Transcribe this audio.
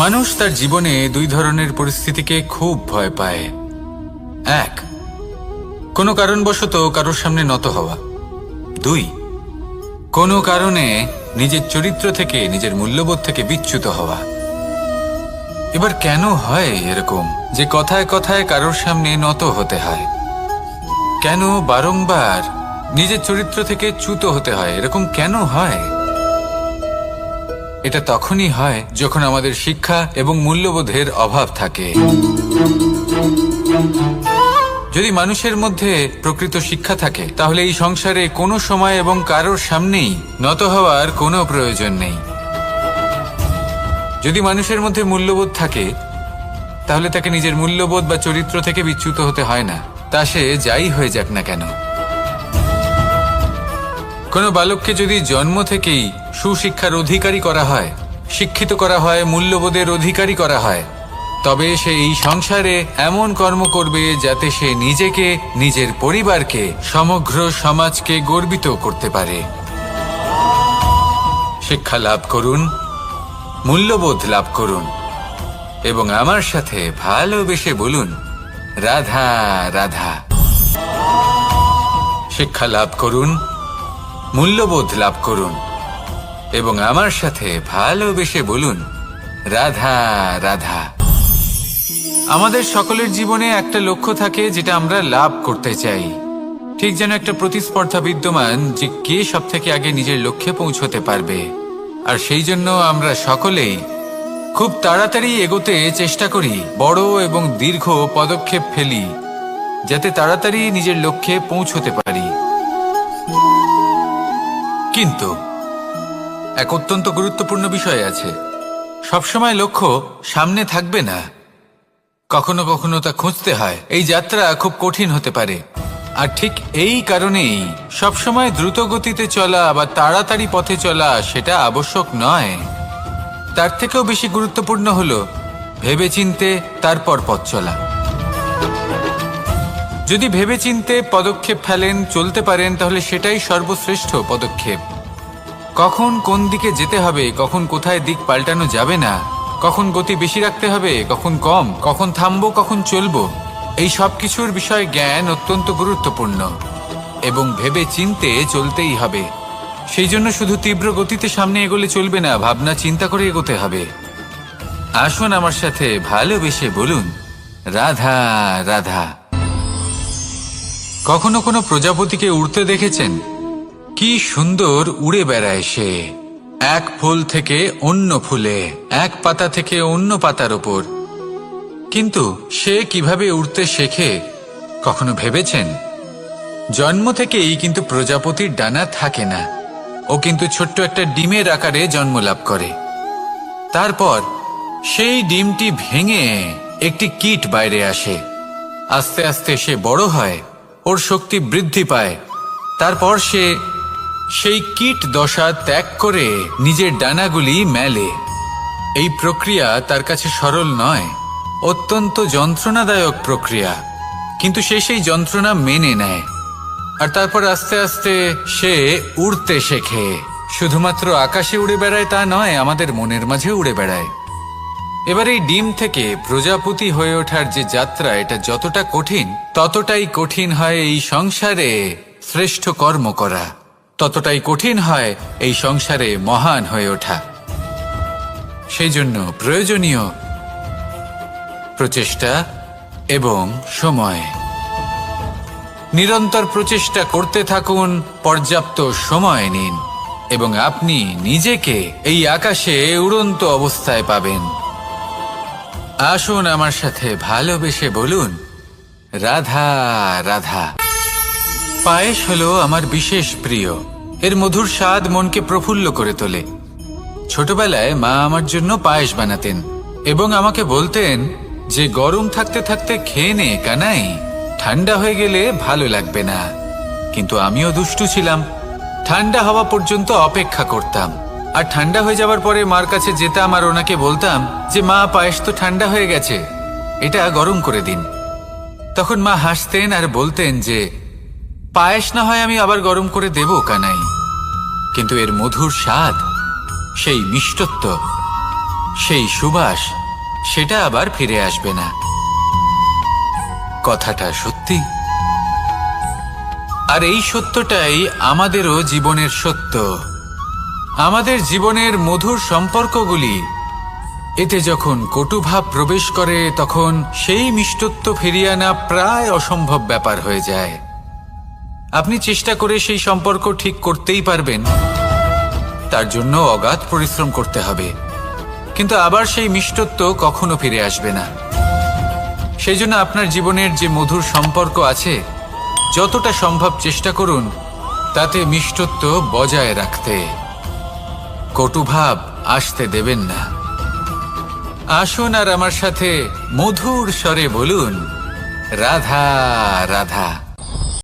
মানুষ তার জীবনে দুই ধরনের পরিস্থিতিকে খুব ভয় পায়। এক, কোনো কারণবশত কারোর সামনে নত হওয়া। দুই, কোনো কারণে নিজের চরিত্র থেকে, নিজের মূল্যবোধ থেকে বিচ্যুত হওয়া। এবার কেন হয় এরকম যে কথায় কথায় কারোর সামনে নত হতে হয়? কেন বারংবার নিজের চরিত্র থেকে চ্যুত হতে হয়? এরকম কেন হয়? এটা তখনই হয় যখন আমাদের শিক্ষা এবং মূল্যবোধের অভাব থাকে। যদি মানুষের মধ্যে প্রকৃত শিক্ষা থাকে তাহলে এই সংসারে কোনো সময় এবং কারোর সামনেই নত হওয়ার কোনো প্রয়োজন নেই। যদি মানুষের মধ্যে মূল্যবোধ থাকে তাহলে তাকে নিজের মূল্যবোধ বা চরিত্র থেকে বিচ্যুত হতে হয় না, তা সে যাই হয়ে যাক না কেন। কোনো বালককে যদি জন্ম থেকেই সুশিক্ষার অধিকারী করা হয়, শিক্ষিত করা হয়, মূল্যবোধের অধিকারী করা হয়, তবে সে এই সংসারে এমন কর্ম করবে যাতে সে নিজেকে, নিজের পরিবারকে, সমগ্র সমাজকে গর্বিত করতে পারে। শিক্ষা লাভ করুন, মূল্যবোধ লাভ করুন এবং আমার সাথে ভালোবেসে বলুন, রাধা রাধা। শিক্ষা লাভ করুন, মূল্যবোধ লাভ করুন এবং আমার সাথে ভালোবেসে বলুন, রাধা রাধা। আমাদের সকলের জীবনে একটা লক্ষ্য থাকে যেটা আমরা লাভ করতে চাই। ঠিক যেন একটা প্রতিস্পর্ধা বিদ্যমান যে কে সব থেকে আগে নিজের লক্ষ্যে পৌঁছতে পারবে। আর সেই জন্য আমরা সকলেই খুব তাড়াতাড়ি এগোতে চেষ্টা করি, বড় এবং দীর্ঘ পদক্ষেপ ফেলি যাতে তাড়াতাড়ি নিজের লক্ষ্যে পৌঁছতে পারি। কিন্তু এক অত্যন্ত গুরুত্বপূর্ণ বিষয় আছে, সবসময় লক্ষ্য সামনে থাকবে না, কখনো কখনো তা খুঁজতে হয়। এই যাত্রা খুব কঠিন হতে পারে। আর ঠিক এই কারণেই সবসময় দ্রুত গতিতে চলা বা তাড়াতাড়ি পথে চলা সেটা আবশ্যক নয়। তার থেকেও বেশি গুরুত্বপূর্ণ হলো ভেবেচিন্তে তারপর পথ চলা। যদি ভেবেচিন্তে পদক্ষেপ ফেলেন, চলতে পারেন, তাহলে সেটাই সর্বশ্রেষ্ঠ পদক্ষেপ। কখন কোন দিকে যেতে হবে, কখন কোথায় দিক পাল্টানো যাবে না, কখন গতি বেশি রাখতে হবে, কখন কম, কখন থামবো, কখন চলবো, এই সব কিছুর বিষয়ে জ্ঞান অত্যন্ত গুরুত্বপূর্ণ এবং ভেবে চিন্তে চলতেই হবে। সেই জন্য শুধু তীব্র গতিতে সামনে এগোলে চলবে না, ভাবনা চিন্তা করে এগোতে হবে। আসুন আমার সাথে ভালোবেসে বলুন, রাধা রাধা। কখনো কোনো প্রজাপতিকে উড়তে দেখেছেন? কি সুন্দর উড়ে বেড়ায় সে, এক ফুল থেকে অন্য ফুলে, এক পাতা থেকে অন্য পাতার ওপর। কিন্তু সে কিভাবে উড়তে শেখে কখনো ভেবেছেন? জন্ম থেকেই কিন্তু প্রজাপতির ডানা থাকে না, ও কিন্তু ছোট্ট একটা ডিমের আকারে জন্ম লাভ করে। তারপর সেই ডিমটি ভেঙে একটি কীট বাইরে আসে। আস্তে আস্তে সে বড় হয়, ওর শক্তি বৃদ্ধি পায়। তারপর সে সেই কীট দশা ত্যাগ করে নিজের ডানাগুলি মেলে। এই প্রক্রিয়া তার কাছে সরল নয়, অত্যন্ত যন্ত্রণাদায়ক প্রক্রিয়া, কিন্তু সে সেই যন্ত্রণা মেনে নেয়। আর তারপর আস্তে আস্তে সে উড়তে শেখে। শুধুমাত্র আকাশে উড়ে বেড়ায় তা নয়, আমাদের মনের মাঝে উড়ে বেড়ায়। এবার এই ডিম থেকে প্রজাপতি হয়ে ওঠার যে যাত্রা, এটা যতটা কঠিন ততটাই কঠিন হয় এই সংসারে শ্রেষ্ঠ কর্ম করা, ততটাই কঠিন হয় এই সংসারে মহান হয়ে ওঠা। সেই জন্য প্রয়োজনীয় প্রচেষ্টা এবং সময়। নিরন্তর প্রচেষ্টা করতে থাকুন, পর্যাপ্ত সময় নিন এবং আপনি নিজেকে এই আকাশে উড়ন্ত অবস্থায় পাবেন। আসুন আমার সাথে ভালোবেসে বলুন, রাধা রাধা। পায়েস হলো আমার বিশেষ প্রিয়। এর মধুর স্বাদ মনকে প্রফুল্ল করে তোলে। ছোটবেলায় মা আমার জন্য পায়েস বানাতেন এবং আমাকে বলতেন যে গরম থাকতে থাকতে খেয়ে নে কানাই, ঠান্ডা হয়ে গেলে ভালো লাগবে না। কিন্তু আমিও দুষ্টু ছিলাম, ঠান্ডা হওয়া পর্যন্ত অপেক্ষা করতাম। আর ঠান্ডা হয়ে যাওয়ার পরে মার কাছে যেতাম আর ওনাকে বলতাম যে মা, পায়েস তো ঠান্ডা হয়ে গেছে, এটা গরম করে দিন। তখন মা হাসতেন আর বলতেন যে পায়েস না হয় আমি আবার গরম করে দেব কানাই, কিন্তু এর মধুর স্বাদ, সেই মিষ্টত্ব, সেই সুবাস সেটা আবার ফিরে আসবে না। কথাটা সত্যি। আর এই সত্যটাই আমাদেরও জীবনের সত্য। আমাদের জীবনের মধুর সম্পর্কগুলি, এতে যখন কটুভাব প্রবেশ করে তখন সেই মিষ্টত্ব ফিরিয়ে আনা প্রায় অসম্ভব ব্যাপার হয়ে যায়। আপনি চেষ্টা করে সেই সম্পর্ক ঠিক করতেই পারবেন, তার জন্য অগাধ পরিশ্রম করতে হবে, কিন্তু আবার সেই মিষ্টত্ব কখনো ফিরে আসবে না। সেই জন্য আপনার জীবনের যে মধুর সম্পর্ক আছে, যতটা সম্ভব চেষ্টা করুন তাতে মিষ্টত্ব বজায় রাখতে। কটুভাব আসতে দেবেন না। আসুন আর আমার সাথে মধুর স্বরে বলুন, রাধা রাধা।